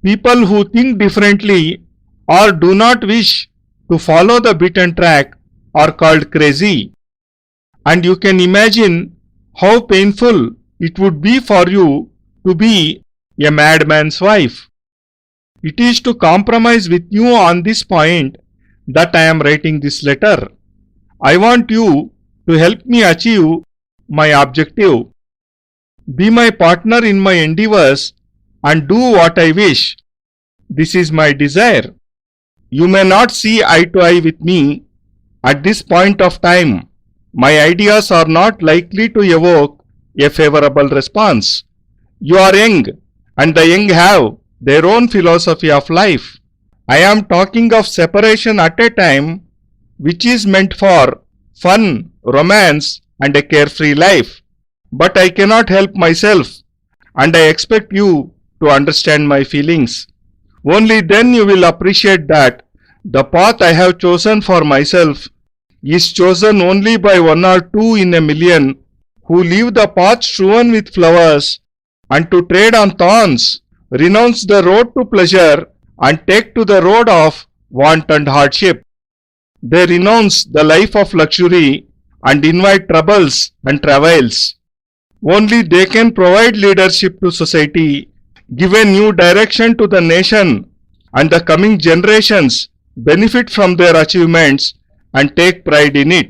People who think differently or do not wish to follow the beaten track are called crazy. And you can imagine how painful it would be for you to be a madman's wife. It is to compromise with you on this point that I am writing this letter. I want you to help me achieve my objective. Be my partner in my endeavors and do what I wish. This is my desire. You may not see eye to eye with me at this point of time. My ideas are not likely to evoke a favorable response. You are young, and the young have their own philosophy of life. I am talking of separation at a time which is meant for fun, romance, and a carefree life. But I cannot help myself, and I expect you to understand my feelings. Only then you will appreciate that the path I have chosen for myself is chosen only by 1 or 2 in a million who leave the path strewn with flowers and to tread on thorns, renounce the road to pleasure and take to the road of want and hardship. They renounce the life of luxury and invite troubles and travails. Only they can provide leadership to society, give a new direction to the nation, and the coming generations benefit from their achievements and take pride in it.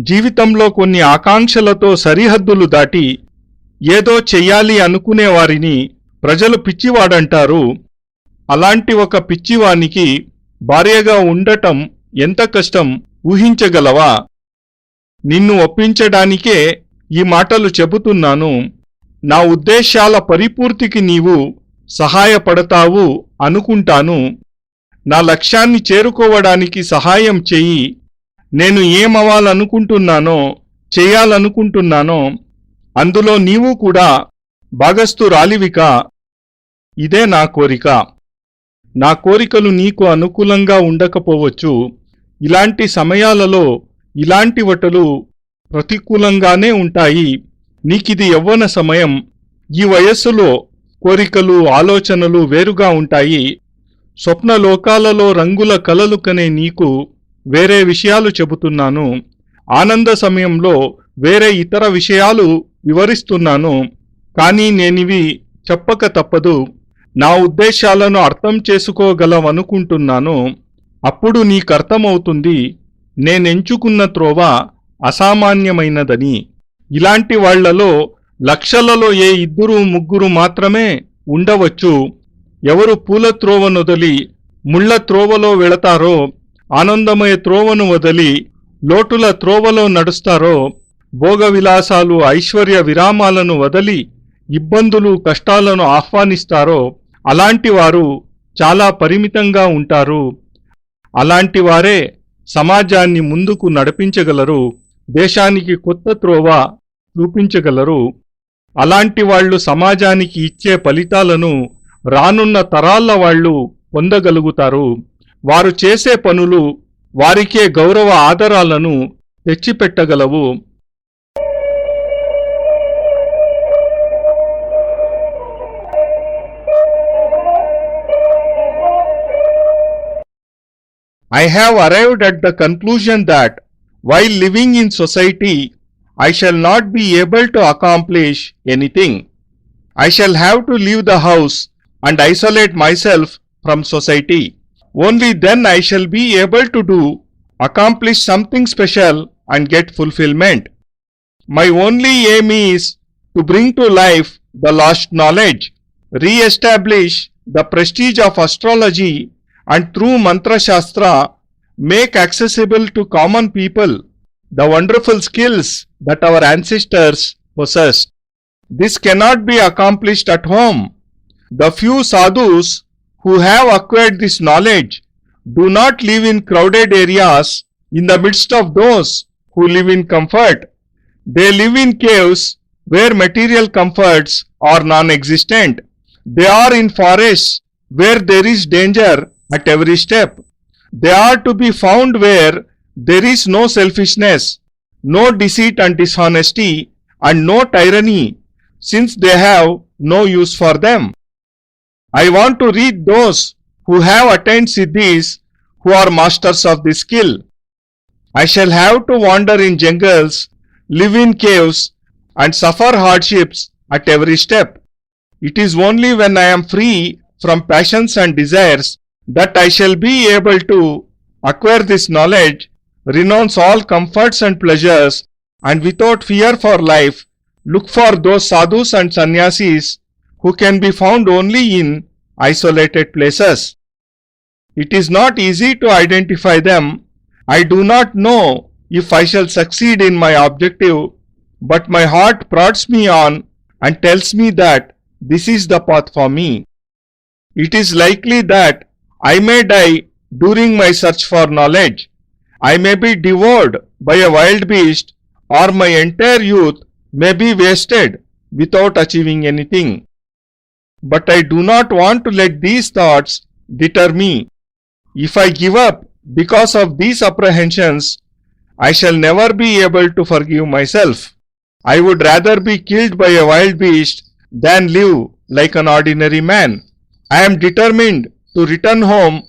జీవితంలో కొన్ని ఆకాంక్షలతో సరిహద్దులు దాటి ఏదో చెయ్యాలి అనుకునే వారిని ప్రజలు పిచ్చివాడంటారు. అలాంటి ఒక పిచ్చివానికి భార్యగా ఉండటం ఎంత కష్టం ఊహించగలవా? నిన్ను ఒప్పించడానికే ఈ మాటలు చెబుతున్నాను. నా ఉద్దేశాల పరిపూర్తికి నీవు సహాయపడతావు అనుకుంటాను. నా లక్ష్యాన్ని చేరుకోవడానికి సహాయం చెయ్యి. నేను ఏమవ్వాలనుకుంటున్నానో, చేయాలనుకుంటున్నానో అందులో నీవు కూడా భాగస్థురాలివిక. ఇదే నా కోరిక. నా కోరికలు నీకు అనుకూలంగా ఉండకపోవచ్చు. ఇలాంటి సమయాలలో ఇలాంటి వటలు ప్రతికూలంగానే ఉంటాయి. నీకిది యవ్వన సమయం. ఈ వయస్సులో కోరికలు, ఆలోచనలు వేరుగా ఉంటాయి. స్వప్నలోకాలలో రంగుల కలలు కనే నీకు వేరే విషయాలు చెబుతున్నాను. ఆనంద సమయంలో వేరే ఇతర విషయాలు వివరిస్తున్నాను. కానీ నేనివి చెప్పక తప్పదు. నా ఉద్దేశాలను అర్థం చేసుకోగలవనుకుంటున్నాను. అప్పుడు నీకర్థమవుతుంది నేనెంచుకున్న త్రోవ అసామాన్యమైనదని. ఇలాంటి వాళ్లలో లక్షలలో ఏ 2-3 మాత్రమే ఉండవచ్చు. ఎవరు పూల త్రోవను వదిలి ముళ్ల త్రోవలో వెళతారో, ఆనందమయ త్రోవను వదిలి లోటుల త్రోవలో నడుస్తారో, భోగవిలాసాలు, ఐశ్వర్య విరామాలను వదిలి ఇబ్బందులు, కష్టాలను ఆహ్వానిస్తారో అలాంటి వారు చాలా పరిమితంగా ఉంటారు. అలాంటి వారే సమాజాన్ని ముందుకు నడిపించగలరు, దేశానికి కొత్త త్రోవ చూపించగలరు. అలాంటి వాళ్లు సమాజానికి ఇచ్చే ఫలితాలను రానున్న తరాల వాళ్లు పొందగలుగుతారు. వారు చేసే పనులు వారికే గౌరవ ఆదరాలను తెచ్చిపెట్టగలవు. I have arrived at the conclusion that while living in society, I shall not be able to accomplish anything. I shall have to leave the house and isolate myself from society. Only then I shall be able to accomplish something special and get fulfillment. My only aim is to bring to life the lost knowledge, re-establish the prestige of astrology, and through Mantra Shastra make accessible to common people the wonderful skills that our ancestors possessed. This cannot be accomplished at home. The few sadhus who have acquired this knowledge do not live in crowded areas in the midst of those who live in comfort. They live in caves where material comforts are non-existent. They are in forests where there is danger at every step. They are to be found where there is no selfishness, no deceit and dishonesty, and no tyranny, since they have no use for them. I want to read those who have attained siddhis, who are masters of this skill. I shall have to wander in jungles, live in caves, and suffer hardships at every step. It is only when I am free from passions and desires that I shall be able to acquire this knowledge, renounce all comforts and pleasures, and without fear for life, look for those sadhus and sannyasis who can be found only in isolated places. It is not easy to identify them. I do not know if I shall succeed in my objective, but my heart prods me on and tells me that this is the path for me. It is likely that I may die during my search for knowledge. I may be devoured by a wild beast, or my entire youth may be wasted without achieving anything. But I do not want to let these thoughts deter me. If I give up because of these apprehensions, I shall never be able to forgive myself. I would rather be killed by a wild beast than live like an ordinary man. I am determined to return home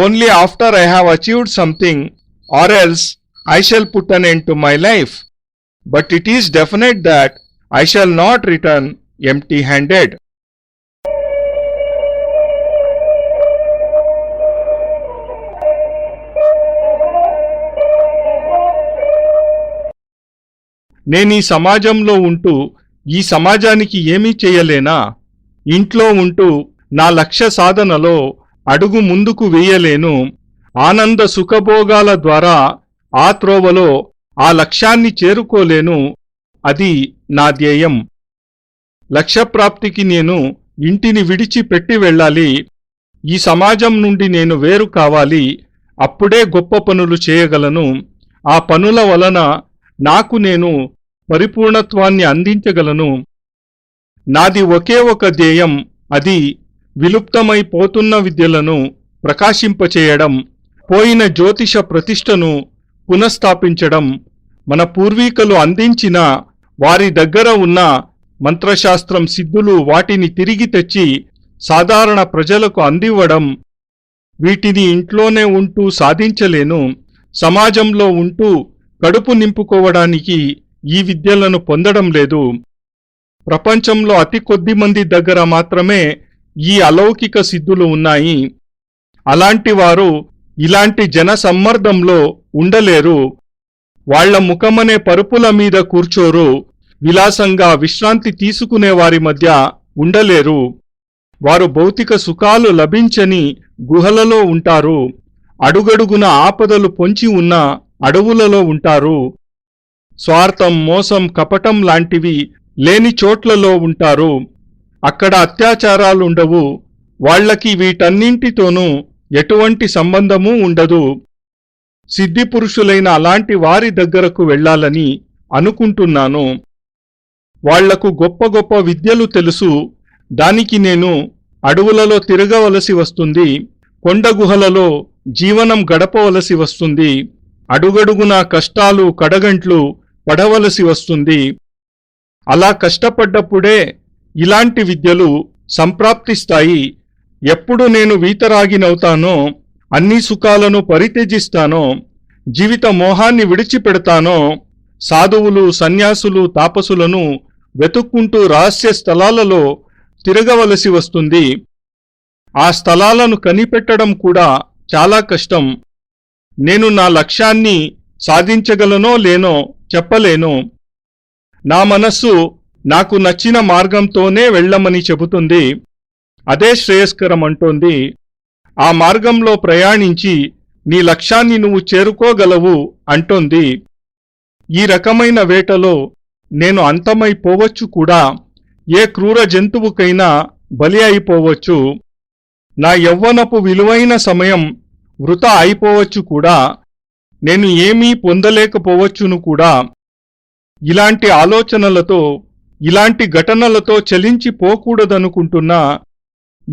only after I have achieved something, or else I shall put an end to my life. But it is definite that I shall not return empty-handed. నేను ఈ సమాజంలో ఉంటూ ఈ సమాజానికి ఏమీ చేయలేనా? ఇంట్లో ఉంటూ నా లక్ష్య సాధనలో అడుగు ముందుకు వేయలేను. ఆనంద సుఖభోగాల ద్వారా ఆ త్రోవలో ఆ లక్ష్యాన్ని చేరుకోలేను. అది నా ధ్యేయం. లక్ష్యప్రాప్తికి నేను ఇంటిని విడిచిపెట్టి వెళ్ళాలి. ఈ సమాజం నుండి నేను వేరు కావాలి. అప్పుడే గొప్ప పనులు చేయగలను. ఆ పనుల వలన నాకు నేను పరిపూర్ణత్వాన్ని అందించగలను. నాది ఒకే ఒక ధ్యేయం. అది విలుప్తమైపోతున్న విద్యలను ప్రకాశింపచేయడం, పోయిన జ్యోతిష ప్రతిష్టను పునఃస్థాపించడం, మన పూర్వీకులు అందించిన వారి దగ్గర ఉన్న మంత్రశాస్త్రం సిద్ధులు వాటిని తిరిగి తెచ్చి సాధారణ ప్రజలకు అందివ్వడం. వీటిని ఇంట్లోనే ఉంటూ సాధించలేను. సమాజంలో ఉంటూ కడుపు నింపుకోవడానికి ఈ విద్యలను పొందడం లేదు. ప్రపంచంలో అతి కొద్ది మంది దగ్గర మాత్రమే ఈ అలౌకిక సిద్ధులు ఉన్నాయి. అలాంటి వారు ఇలాంటి జన సమ్మర్దంలో ఉండలేరు. వాళ్ల ముఖమనే పరుపుల మీద కూర్చోరు. విలాసంగా విశ్రాంతి తీసుకునే వారి మధ్య ఉండలేరు. వారు భౌతిక సుఖాలు లభించని గుహలలో ఉంటారు. అడుగడుగున ఆపదలు పొంచి ఉన్న అడవులలో ఉంటారు. స్వార్థం, మోసం, కపటం లాంటివి లేని చోట్లలో ఉంటారు. అక్కడ అత్యాచారాలుండవు. వాళ్లకి వీటన్నింటితోనూ ఎటువంటి సంబంధమూ ఉండదు. సిద్ధిపురుషులైన అలాంటి వారి దగ్గరకు వెళ్లాలని అనుకుంటున్నాను. వాళ్లకు గొప్ప గొప్ప విద్యలు తెలుసు. దానికి నేను అడవులలో తిరగవలసి వస్తుంది. కొండగుహలలో జీవనం గడపవలసి వస్తుంది. అడుగడుగున కష్టాలు, కడగంట్లు పడవలసి వస్తుంది. అలా కష్టపడ్డప్పుడే ఇలాంటి విద్యలు సంప్రాప్తిస్తాయి. ఎప్పుడు నేను వీతరాగినవుతానో, అన్ని సుఖాలను పరిత్యజిస్తానో, జీవిత మోహాన్ని విడిచిపెడతానో, సాధువులు, సన్యాసులు, తాపసులను వెతుక్కుంటూ రహస్య స్థలాలలో తిరగవలసి వస్తుంది. ఆ స్థలాలను కనిపెట్టడం కూడా చాలా కష్టం. నేను నా లక్ష్యాన్ని సాధించగలనో లేనో చెప్పలేను. నా మనస్సు నాకు నచ్చిన మార్గంతోనే వెళ్ళమని చెబుతుంది. అదే శ్రేయస్కరం అంటోంది. ఆ మార్గంలో ప్రయాణించి నీ లక్ష్యాన్ని నువ్వు చేరుకోగలవు అంటోంది. ఈ రకమైన వేటలో నేను అంతమైపోవచ్చు కూడా. ఏ క్రూర జంతువుకైనా బలి అయిపోవచ్చు. నా యవ్వనపు విలువైన సమయం వృథా అయిపోవచ్చు కూడా. నేను ఏమీ పొందలేకపోవచ్చును కూడా. ఇలాంటి ఆలోచనలతో, ఇలాంటి ఘటనలతో చలించిపోకూడదనుకుంటున్నా.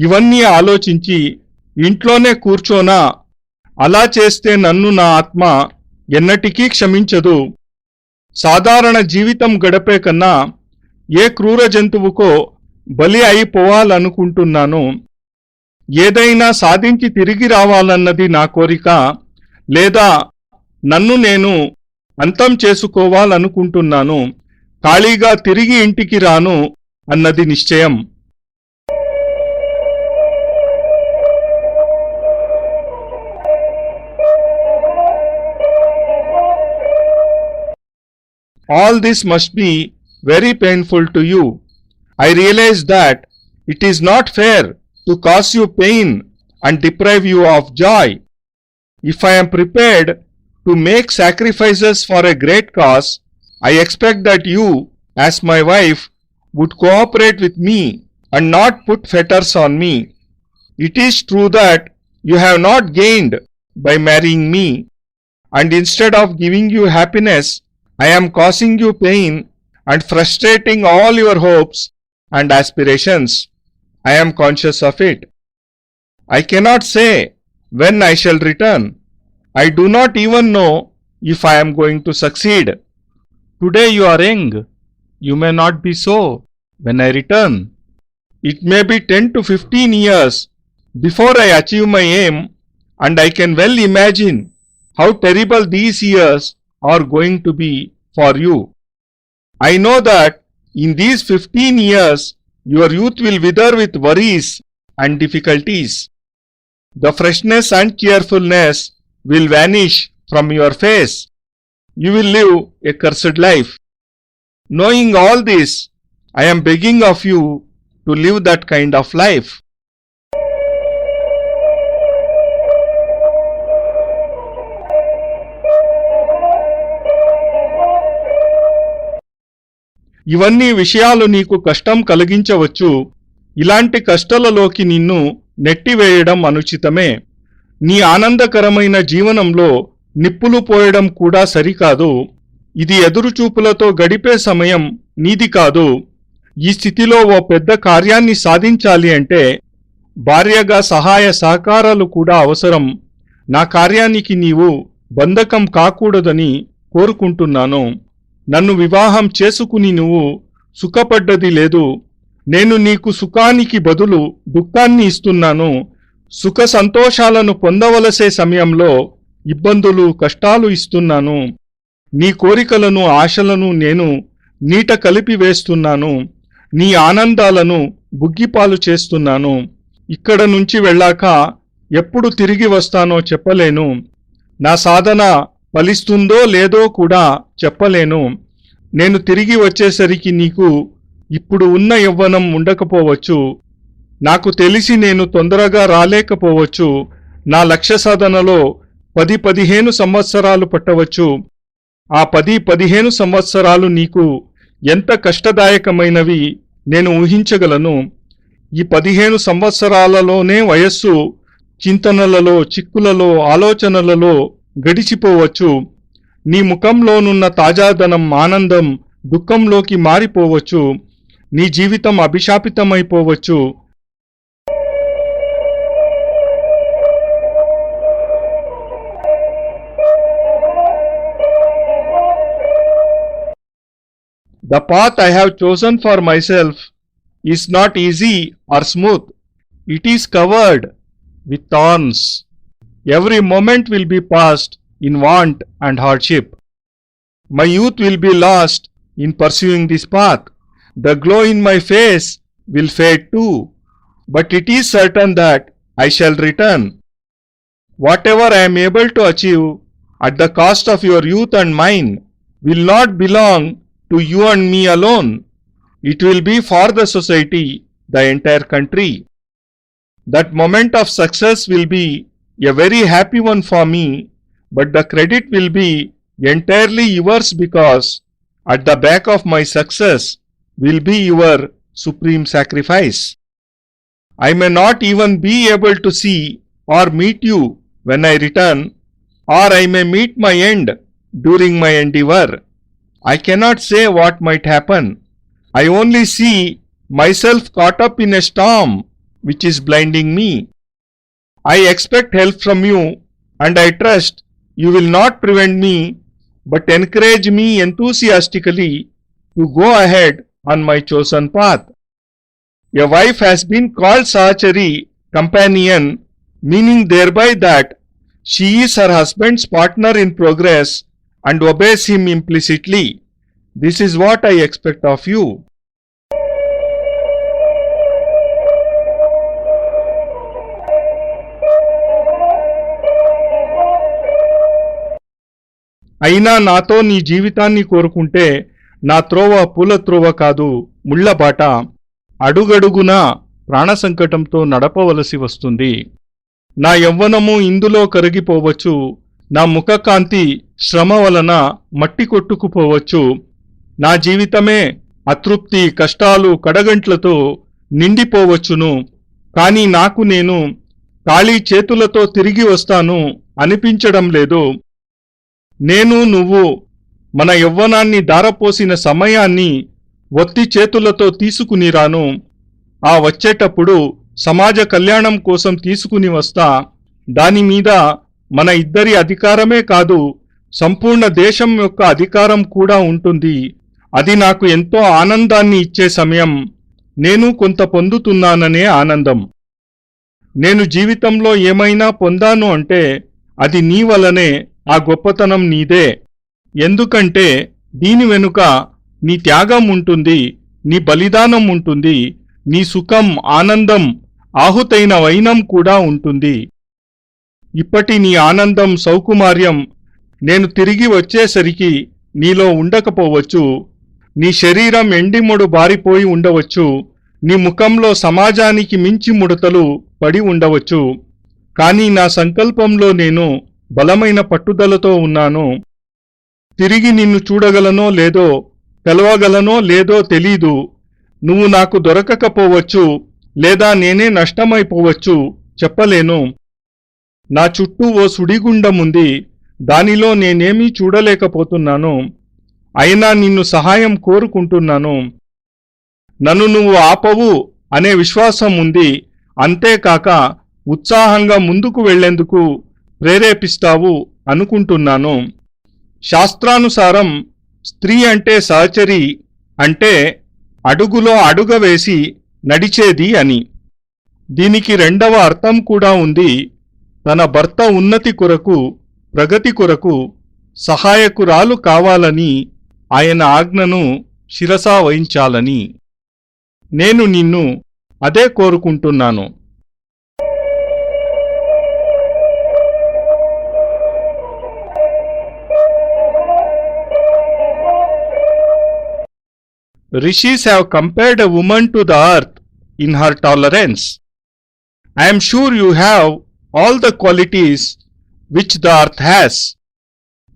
ఇవన్నీ ఆలోచించి ఇంట్లోనే కూర్చోనా అలా చేస్తే నన్ను నా ఆత్మ ఎన్నటికీ క్షమించదు. సాధారణ జీవితం గడిపే కన్నా ఏ క్రూర జంతువుకో బలి అయిపోవాలనుకుంటున్నాను. ఏదైనా సాధించి తిరిగి రావాలన్నది నా కోరిక, లేదా నన్ను నేను అంతం చేసుకోవాలనుకుంటున్నాను. ఖాళీగా తిరిగి ఇంటికి రాను అన్నది నిశ్చయం. All this must be very painful to you. I realize that it is not fair to cause you pain and deprive you of joy. If I am prepared to make sacrifices for a great cause, I expect that you, as my wife, would cooperate with me and not put fetters on me. It is true that you have not gained by marrying me, and instead of giving you happiness, I am causing you pain and frustrating all your hopes and aspirations. I am conscious of it. I cannot say when I shall return. I do not even know if I am going to succeed. Today you are young. You may not be so when I return. It may be 10 to 15 years before I achieve my aim, and I can well imagine how terrible these years are going to be for you. I know that in these 15 years your youth will wither with worries and difficulties. The freshness and cheerfulness will vanish from your face. You will live a cursed life. Knowing all this, I am begging of you to live that kind of life. ఇవన్నీ విషయాలు నీకు కష్టం కలిగించవచ్చు. ఇలాంటి కష్టాలలోకి నిన్ను నెట్టివేయడం అనుచితమే. నీ ఆనందకరమైన జీవనంలో నిప్పులు పోయడం కూడా సరికాదు. ఇది ఎదురుచూపులతో గడిపే సమయం నీది కాదు. ఈ స్థితిలో ఓ పెద్ద కార్యాన్ని సాధించాలి అంటే భార్యగా సహాయ సహకారాలు కూడా అవసరం. నా కార్యానికి నీవు బంధకం కాకూడదని కోరుకుంటున్నాను. నన్ను వివాహం చేసుకుని నువ్వు సుఖపడ్డది లేదు. నేను నీకు సుఖానికి బదులు దుఃఖాన్ని ఇస్తున్నాను. సుఖ సంతోషాలను పొందవలసే సమయంలో ఇబ్బందులు కష్టాలు ఇస్తున్నాను. నీ కోరికలను ఆశలను నేను నీట కలిపి వేస్తున్నాను. నీ ఆనందాలను బుగ్గిపాలు చేస్తున్నాను. ఇక్కడ నుంచి వెళ్ళాక ఎప్పుడు తిరిగి వస్తానో చెప్పలేను. నా సాధన ఫలిస్తుందో లేదో కూడా చెప్పలేను. నేను తిరిగి వచ్చేసరికి నీకు ఇప్పుడు ఉన్న యవ్వనం ఉండకపోవచ్చు. నాకు తెలిసి నేను తొందరగా రాలేకపోవచ్చు. నా లక్ష్య సాధనలో 10-15 సంవత్సరాలు పట్టవచ్చు. ఆ 10-15 సంవత్సరాలు నీకు ఎంత కష్టదాయకమైనవి నేను ఊహించగలను. ఈ 15 సంవత్సరాలలోనే వయస్సు చింతనలలో, చిక్కులలో, ఆలోచనలలో గడిచిపోవచ్చు. నీ ముఖంలోనున్న తాజాదనం, ఆనందం దుఃఖంలోకి మారిపోవచ్చు. నీ జీవితం అభిశాపితమైపోవచ్చు. The path I have chosen for myself is not easy or smooth. It is covered with thorns. Every moment will be passed in want and hardship. My youth will be lost in pursuing this path. The glow in my face will fade too, but it is certain that I shall return. Whatever I am able to achieve at the cost of your youth and mine will not belong to you and me alone. It will be for the society, the entire country. That moment of success will be a very happy one for me, but the credit will be entirely yours because at the back of my success will be your supreme sacrifice. I may not even be able to see or meet you when I return, or I may meet my end during my endeavor. I cannot say what might happen. I only see myself caught up in a storm which is blinding me. I expect help from you and I trust you will not prevent me but encourage me enthusiastically to go ahead on my chosen path. A wife has been called Sahachari, companion, meaning thereby that she is her husband's partner in progress and obeys him implicitly. This is what I expect of you. అయినా నాతో నీ జీవితాన్ని కోరుకుంటే నా త్రోవ పూల త్రోవ కాదు, ముళ్ళబాట. అడుగడుగునా ప్రాణ సంకటంతో నడపవలసి వస్తుంది. నా యవ్వనము ఇందులో కరిగిపోవచ్చు. నా ముఖకాంతి శ్రమ వలన మట్టి కొట్టుకుపోవచ్చు. నా జీవితమే అతృప్తి, కష్టాలు, కడగంట్లతో నిండిపోవచ్చును. కాని నాకు నేను ఖాళీ చేతులతో తిరిగి వస్తాను అనిపించడం లేదు. నేను నువ్వు మన యవ్వనాన్ని దారపోసిన సమయాన్ని ఒత్తి చేతులతో తీసుకుని రాను. ఆ వచ్చేటప్పుడు సమాజ కళ్యాణం కోసం తీసుకుని వస్తా. దానిమీద మన ఇద్దరి అధికారమే కాదు, సంపూర్ణ దేశం యొక్క అధికారం కూడా ఉంటుంది. అది నాకు ఎంతో ఆనందాన్ని ఇచ్చే సమయం. నేను కొంత పొందుతున్నాననే ఆనందం. నేను జీవితంలో ఏమైనా పొందాను అంటే అది నీ వలనే. ఆ గొప్పతనం నీదే. ఎందుకంటే దీని వెనుక నీ త్యాగం ఉంటుంది, నీ బలిదానం ఉంటుంది, నీ సుఖం, ఆనందం, ఆహుతైన వైనం కూడా ఉంటుంది. ఇప్పటి నీ ఆనందం, సౌకుమార్యం నేను తిరిగి వచ్చేసరికి నీలో ఉండకపోవచ్చు. నీ శరీరం ఎండిముడు బారిపోయి ఉండవచ్చు. నీ ముఖంలో సమాజానికి మించి ముడతలు పడి ఉండవచ్చు. కానీ నా సంకల్పంలో నేను బలమైన పట్టుదలతో ఉన్నాను. తిరిగి నిన్ను చూడగలనో లేదో, కలవగలనో లేదో తెలీదు. నువ్వు నాకు దొరకకపోవచ్చు, లేదా నేనే నష్టమైపోవచ్చు, చెప్పలేను. నా చుట్టూ ఓ సుడిగుండముంది. దానిలో నేనేమీ చూడలేకపోతున్నాను. అయినా నిన్ను సహాయం కోరుకుంటున్నాను. నన్ను నువ్వు ఆపవు అనే విశ్వాసం ఉంది. అంతేకాక ఉత్సాహంగా ముందుకు వెళ్లేందుకు ప్రేరేపిస్తావు అనుకుంటున్నాను. శాస్త్రానుసారం స్త్రీ అంటే సహచరి, అంటే అడుగులో అడుగ వేసి నడిచేది అని. దీనికి రెండవ అర్థం కూడా ఉంది. తన భర్త ఉన్నతి కొరకు, ప్రగతి కొరకు సహాయకురాలు కావాలని, ఆయన ఆజ్ఞను శిరసా వహించాలని. నేను నిన్ను అదే కోరుకుంటున్నాను. Rishis have compared a woman to the earth in her tolerance. I am sure you have all the qualities which the earth has,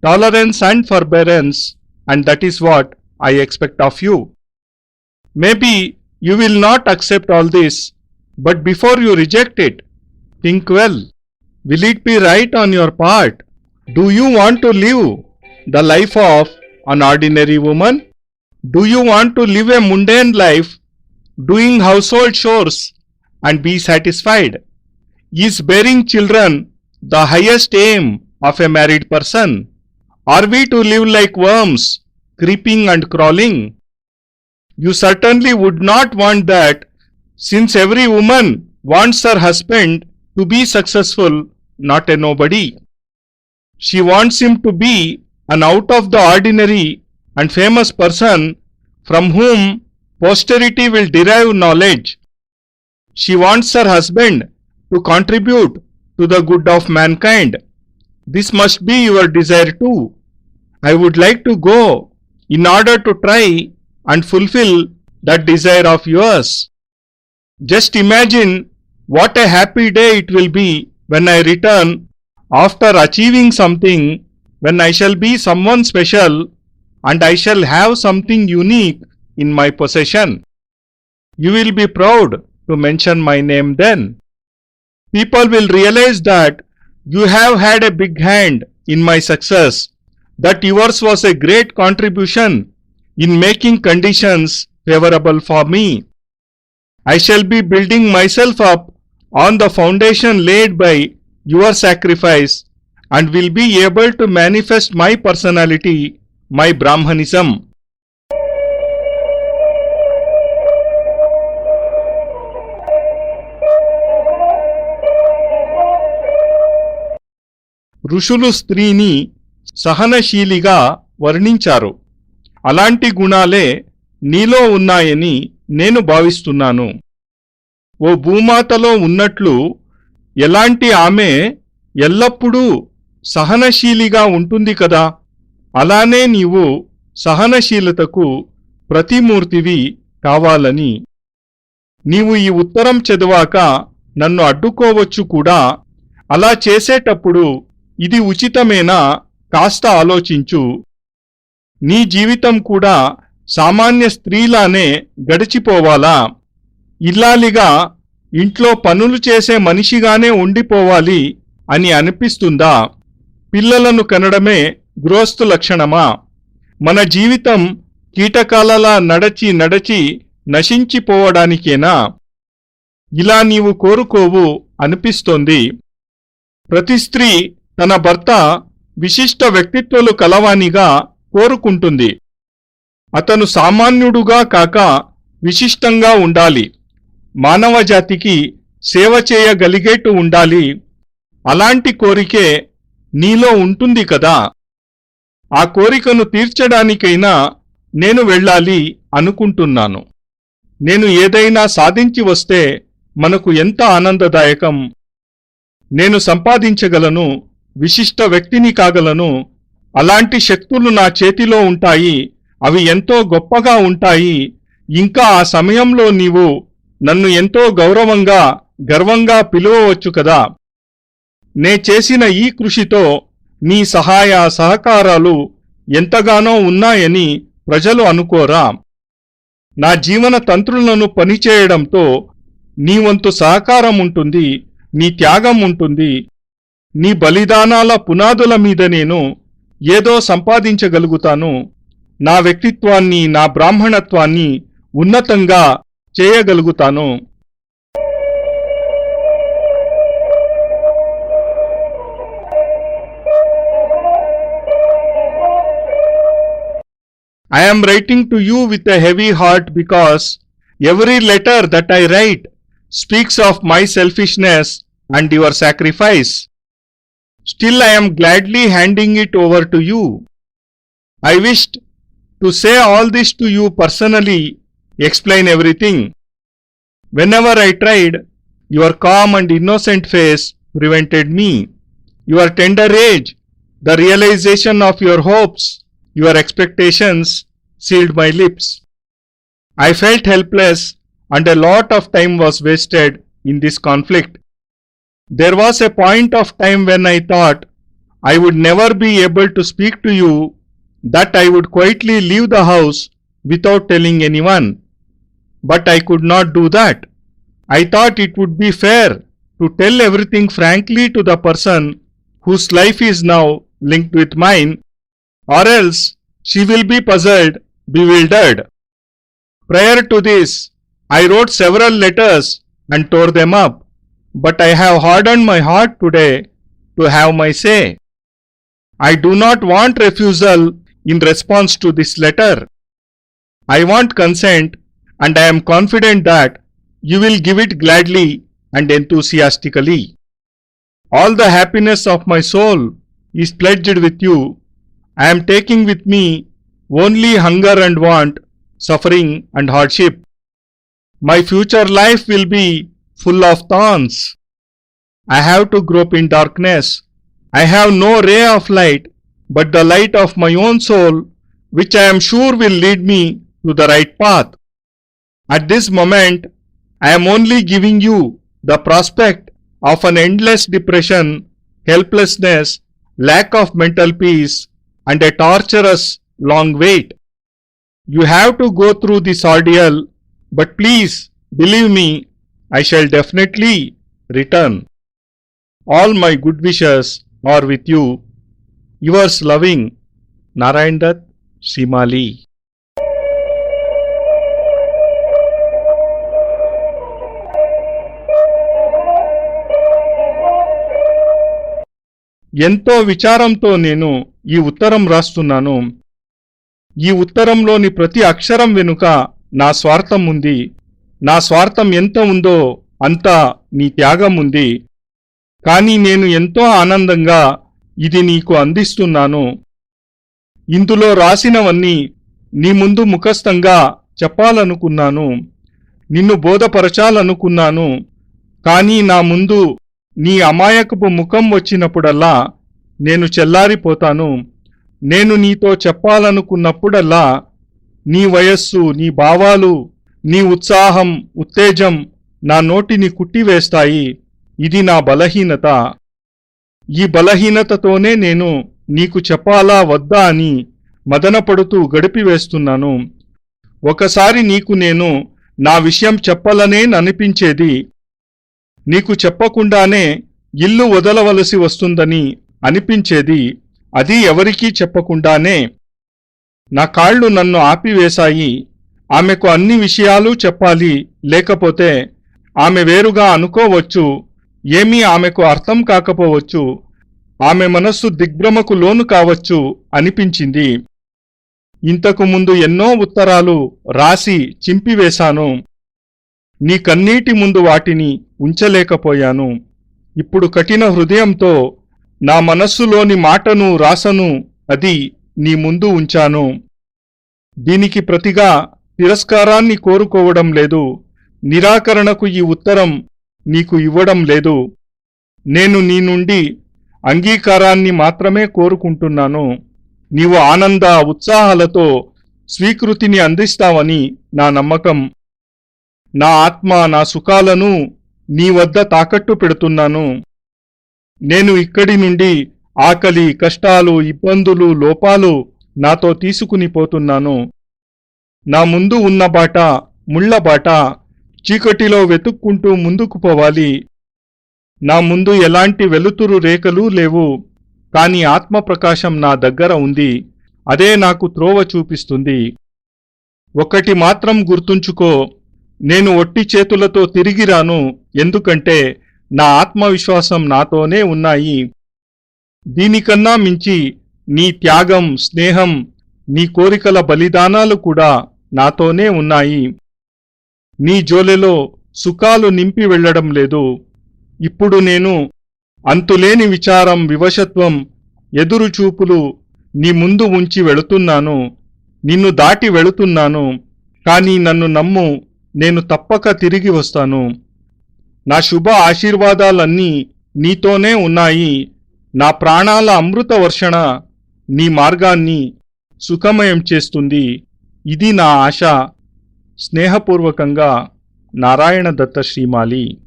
tolerance and forbearance, and that is what I expect of you. Maybe you will not accept all this, but before you reject it, think well. Will it be right on your part? Do you want to live the life of an ordinary woman? Do you want to live a mundane life, doing household chores and be satisfied? Is bearing children the highest aim of a married person? Are we to live like worms, creeping and crawling? You certainly would not want that, since every woman wants her husband to be successful, not a nobody. She wants him to be an out of the ordinary and famous person from whom posterity will derive knowledge. She wants her husband to contribute to the good of mankind. This must be your desire too. I would like to go in order to try and fulfill that desire of yours. Just imagine what a happy day it will be when I return after achieving something, when I shall be someone special and I shall have something unique in my possession. You will be proud to mention my name then. People will realize that you have had a big hand in my success, that yours was a great contribution in making conditions favorable for me. I shall be building myself up on the foundation laid by your sacrifice, and will be able to manifest my personality, my Brahmanism. ఋషులు స్త్రీని సహనశీలిగా వర్ణించారు. అలాంటి గుణాలే నీలో ఉన్నాయని నేను భావిస్తున్నాను. ఓ భూమాతలో ఉన్నట్లు ఎలాంటి ఆమె ఎల్లప్పుడూ సహనశీలిగా ఉంటుంది కదా, అలానే నీవు సహనశీలతకు ప్రతిమూర్తివి కావాలని. నీవు ఈ ఉత్తరం చదివాక నన్ను అడ్డుకోవచ్చు కూడా. అలా చేసేటప్పుడు ఇది ఉచితమేనా కాస్త ఆలోచించు. నీ జీవితం కూడా సామాన్య స్త్రీలానే గడిచిపోవాలా? ఇల్లాలిగా ఇంట్లో పనులు చేసే మనిషిగానే ఉండిపోవాలి అని అనిపిస్తుందా? పిల్లలను కనడమే గృహస్థు లక్షణమా? మన జీవితం కీటకాలలా నడచి నశించిపోవడానికేనా? ఇలా నీవు కోరుకోవు అనిపిస్తోంది. ప్రతి స్త్రీ తన భర్త విశిష్ట వ్యక్తిత్వాలు కలవానిగా కోరుకుంటుంది. అతను సామాన్యుడుగా కాక విశిష్టంగా ఉండాలి. మానవజాతికి సేవ చేయగలిగేట్టు ఉండాలి. అలాంటి కోరికే నీలో ఉంటుంది కదా. ఆ కోరికను తీర్చడానికైనా నేను వెళ్ళాలి అనుకుంటున్నాను. నేను ఏదైనా సాధించి వస్తే మనకు ఎంత ఆనందదాయకం. నేను సంపాదించగలను, విశిష్ట వ్యక్తిని కాగలను. అలాంటి శక్తులు నా చేతిలో ఉంటాయి. అవి ఎంతో గొప్పగా ఉంటాయి. ఇంకా ఆ సమయంలో నీవు నన్ను ఎంతో గౌరవంగా, గర్వంగా పిలువవచ్చు కదా. నే చేసిన ఈ కృషితో నీ సహాయ సహకారాలు ఎంతగానో ఉన్నాయని ప్రజలు అనుకోరా? నా జీవన తంత్రులను పనిచేయడంతో నీ వంతు సహకారం ఉంటుంది, నీ త్యాగం ఉంటుంది. నీ బలిదానాల పునాదుల మీద నేను ఏదో సంపాదించగలుగుతాను. నా వ్యక్తిత్వాన్ని, నా బ్రాహ్మణత్వాన్ని ఉన్నతంగా చేయగలుగుతాను. I am writing to you with a heavy heart because every letter that I write speaks of my selfishness and your sacrifice. Still I am gladly handing it over to you. I wished to say all this to you personally, explain everything. Whenever I tried, your calm and innocent face prevented me. Your tender age, the realization of your hopes, your expectations sealed my lips. I felt helpless and a lot of time was wasted in this conflict. There was a point of time when I thought I would never be able to speak to you, that I would quietly leave the house without telling anyone. But I could not do that. I thought it would be fair to tell everything frankly to the person whose life is now linked with mine, or else she will be puzzled, bewildered. Prior to this, I wrote several letters and tore them up, but I have hardened my heart today to have my say. I do not want refusal in response to this letter. I want consent, and I am confident that you will give it gladly and enthusiastically. All the happiness of my soul is pledged with you. I am taking with me only hunger and want, suffering and hardship. My future life will be full of thorns. I have to grope in darkness. I have no ray of light but the light of my own soul, which I am sure will lead me to the right path. At this moment, I am only giving you the prospect of an endless depression, helplessness, lack of mental peace, and a torturous long wait. You have to go through this ordeal, but please believe me, I shall definitely return. All my good wishes are with you. Yours loving, Narayan Dutt, Shimali. ఎంతో విచారంతో నేను ఈ ఉత్తరం రాస్తున్నాను. ఈ ఉత్తరంలోని ప్రతి అక్షరం వెనుక నా స్వార్థం ఉంది. నా స్వార్థం ఎంత ఉందో అంత నీ త్యాగం ఉంది. కానీ నేను ఎంతో ఆనందంగా ఇది నీకు అందిస్తున్నాను. ఇందులో రాసినవన్నీ నీ ముందు ముఖస్థంగా చెప్పాలనుకున్నాను. నిన్ను బోధపరచాలనుకున్నాను. కానీ నా ముందు నీ అమాయకపు ముఖం వచ్చినప్పుడల్లా నేను చెల్లారిపోతాను. నేను నీతో చెప్పాలనుకున్నప్పుడల్లా నీ వయస్సు, నీ భావాలు, నీ ఉత్సాహం, ఉత్తేజం నా నోటిని కుట్టివేస్తాయి. ఇది నా బలహీనత. ఈ బలహీనతతోనే నేను నీకు చెప్పాలా వద్దా అని మదనపడుతూ గడిపివేస్తున్నాను. ఒకసారి నీకు నేను నా విషయం చెప్పలనేననిపించేది. నీకు చెప్పకుండానే ఇల్లు వదలవలసి వస్తుందని అనిపించేది. అది ఎవరికీ చెప్పకుండానే. నా కాళ్ళు నన్ను ఆపివేశాయి. ఆమెకు అన్ని విషయాలు చెప్పాలి, లేకపోతే ఆమె వేరుగా అనుకోవచ్చు. ఏమీ ఆమెకు అర్థం కాకపోవచ్చు. ఆమె మనస్సు దిగ్భ్రమకు లోను కావచ్చు అనిపించింది. ఇంతకు ముందు ఎన్నో ఉత్తరాలు రాసి చింపివేశాను. నీ కన్నీటి ముందు వాటిని ఉంచలేకపోయాను. ఇప్పుడు కఠిన హృదయంతో నా మనస్సులోని మాటను రాసను, అది నీ ముందు ఉంచాను. దీనికి ప్రతిగా తిరస్కారాన్ని కోరుకోవడం లేదు. నిరాకరణకు ఈ ఉత్తరం నీకు ఇవ్వడం లేదు. నేను నీ నుండి అంగీకారాన్ని మాత్రమే కోరుకుంటున్నాను. నీవు ఆనంద ఉత్సాహాలతో స్వీకృతిని అందిస్తావని నా నమ్మకం. నా ఆత్మ, నా సుఖాలను నీ వద్ద తాకట్టు పెడుతున్నాను. నేను ఇక్కడి నుండి ఆకలి, కష్టాలు, ఇబ్బందులు, లోపాలు నాతో తీసుకుని పోతున్నాను. నా ముందు ఉన్న బాట ముళ్ళ బాట. చీకటిలో వెతుక్కుంటూ ముందుకు పోవాలి. నా ముందు ఎలాంటి వెలుతురు రేఖలు లేవు. కాని ఆత్మప్రకాశం నా దగ్గర ఉంది. అదే నాకు త్రోవ చూపిస్తుంది. ఒక్కటి మాత్రం గుర్తుంచుకో, నేను ఒట్టి చేతులతో తిరిగిరాను. ఎందుకంటే నా ఆత్మవిశ్వాసం నాతోనే ఉన్నాయి. దీనికన్నా మించి నీ త్యాగం, స్నేహం, నీ కోరికల బలిదానాలు కూడా నాతోనే ఉన్నాయి. నీ జోలెలో సుఖాలు నింపి వెళ్లడం లేదు. ఇప్పుడు నేను అంతులేని విచారం, వివశత్వం, ఎదురుచూపులు నీ ముందు ఉంచి వెళుతున్నాను. నిన్ను దాటి వెళుతున్నాను. కానీ నన్ను నమ్ము, నేను తప్పక తిరిగి వస్తాను. నా శుభ ఆశీర్వాదాలన్నీ నీతోనే ఉన్నాయి. నా ప్రాణాల అమృత వర్షణ నీ మార్గాన్ని సుఖమయం చేస్తుంది. ఇది నా ఆశ. స్నేహపూర్వకంగా నారాయణ దత్త శ్రీమాలి.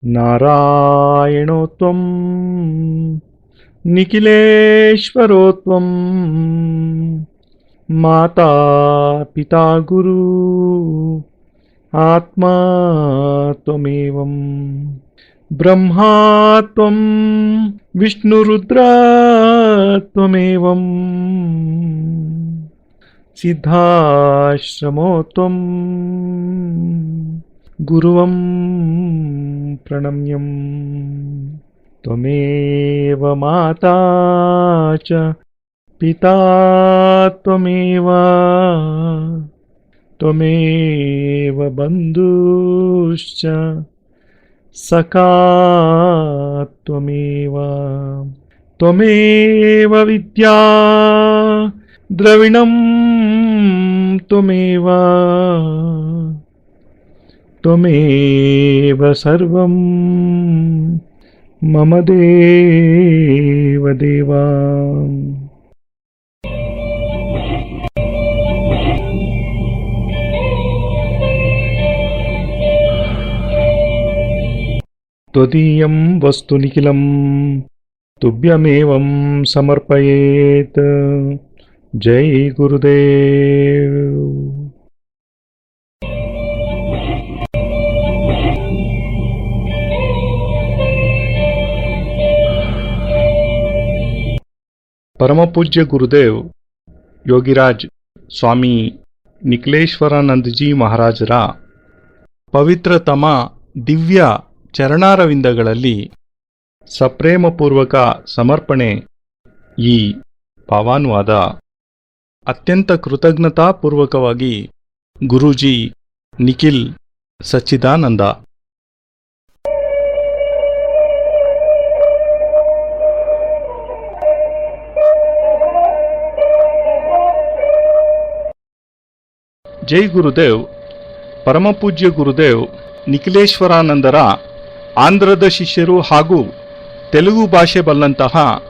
నారాయణోత్వం నిఖిలేశ్వరోత్వం మాతా పితా గురు ఆత్మా త్వమేవం బ్రహ్మాత్వం విష్ణురుద్రాత్వమేవం సిద్ధాశ్రమోత్వం గురువం ప్రణమ్యం త్వమేవ మాతా చ పితా త్వమేవ త్వమేవ బంధుశ్చ సఖా త్వమేవ త్వమేవ విద్యా ద్రవిణం త్వమేవ త్వమేవ సర్వం మమ దేవ దేవా. త్వదీయం వస్తు నిఖిలం ತುಭ್ಯಮೇವಂ ಸಮರ್ಪಯೇತ್. ಜೈ ಗುರುದೇವ್. ಪರಮಪೂಜ್ಯ ಗುರುದೇವ್ ಯೋಗಿರಾಜ್ ಸ್ವಾಮಿ ನಿಖಿಲೇಶ್ವರಾನಂದಜಿ ಮಹಾರಾಜರ ಪವಿತ್ರತಮ ದಿವ್ಯ ಚರಣಾರವಿಂದಗಳಲ್ಲಿ ಸಪ್ರೇಮಪೂರ್ವಕ ಸಮರ್ಪಣೆ ಈ ಭಾವಾನುವಾದ. ಅತ್ಯಂತ ಕೃತಜ್ಞತಾಪೂರ್ವಕವಾಗಿ ಗುರೂಜಿ ನಿಖಿಲ್ ಸಚ್ಚಿದಾನಂದ. ಜೈ ಗುರುದೇವ್. ಪರಮಪೂಜ್ಯ ಗುರುದೇವ್ ನಿಖಿಲೇಶ್ವರಾನಂದರ ಆಂಧ್ರದ ಶಿಷ್ಯರು ಹಾಗೂ ತೆಲುಗು ಭಾಷೆ ಬಲ್ಲಂತಹ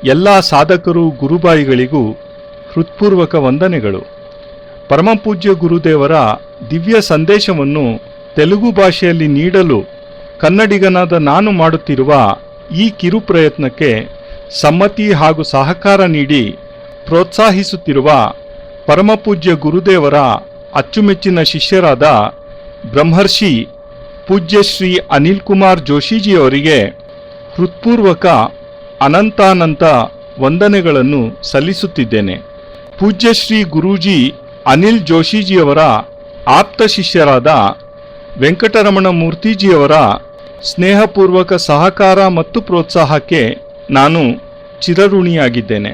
ಎಲ್ಲ ಸಾಧಕರು ಗುರುಬಾಯಿಗಳಿಗೂ ಹೃತ್ಪೂರ್ವಕ ವಂದನೆಗಳು. ಪರಮಪೂಜ್ಯ ಗುರುದೇವರ ದಿವ್ಯ ಸಂದೇಶವನ್ನು ತೆಲುಗು ಭಾಷೆಯಲ್ಲಿ ನೀಡಲು ಕನ್ನಡಿಗನಾದ ನಾನು ಮಾಡುತ್ತಿರುವ ಈ ಕಿರು ಪ್ರಯತ್ನಕ್ಕೆ ಸಮ್ಮತಿ ಹಾಗೂ ಸಹಕಾರ ನೀಡಿ ಪ್ರೋತ್ಸಾಹಿಸುತ್ತಿರುವ ಪರಮಪೂಜ್ಯ ಗುರುದೇವರ ಅಚ್ಚುಮೆಚ್ಚಿನ ಶಿಷ್ಯರಾದ ಬ್ರಹ್ಮರ್ಷಿ ಪೂಜ್ಯ ಶ್ರೀ ಅನಿಲ್ ಕುಮಾರ್ ಜೋಶಿಜಿಯವರಿಗೆ ಹೃತ್ಪೂರ್ವಕ ಅನಂತಾನಂತ ವಂದನೆಗಳನ್ನು ಸಲ್ಲಿಸುತ್ತಿದ್ದೇನೆ. ಪೂಜ್ಯ ಶ್ರೀ ಗುರೂಜಿ ಅನಿಲ್ ಜೋಶಿಜಿಯವರ ಆಪ್ತ ಶಿಷ್ಯರಾದ ವೆಂಕಟರಮಣ ಮೂರ್ತಿಜಿಯವರ ಸ್ನೇಹಪೂರ್ವಕ ಸಹಕಾರ ಮತ್ತು ಪ್ರೋತ್ಸಾಹಕ್ಕೆ ನಾನು ಚಿರಋಣಿಯಾಗಿದ್ದೇನೆ.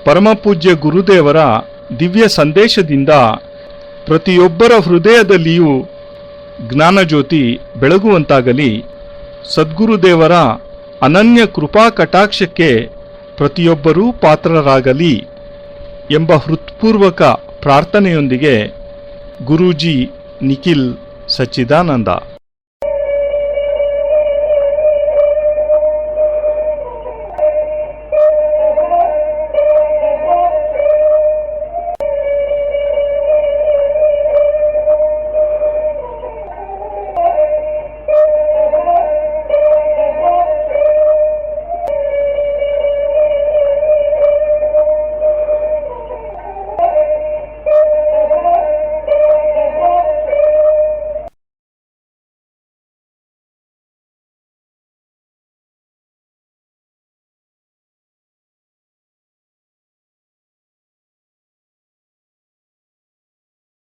ಪರಮಪೂಜ್ಯ ಗುರುದೇವರ ದಿವ್ಯ ಸಂದೇಶದಿಂದ ಪ್ರತಿಯೊಬ್ಬರ ಹೃದಯದಲ್ಲಿಯೂ ಜ್ಞಾನಜ್ಯೋತಿ ಬೆಳಗುವಂತಾಗಲಿ. ಸದ್ಗುರುದೇವರ ಅನನ್ಯ ಕೃಪಾ ಕಟಾಕ್ಷಕ್ಕೆ ಪ್ರತಿಯೊಬ್ಬರೂ ಪಾತ್ರರಾಗಲಿ ಎಂಬ ಹೃತ್ಪೂರ್ವಕ ಪ್ರಾರ್ಥನೆಯೊಂದಿಗೆ ಗುರೂಜಿ ನಿಖಿಲ್ ಸಚ್ಚಿದಾನಂದ.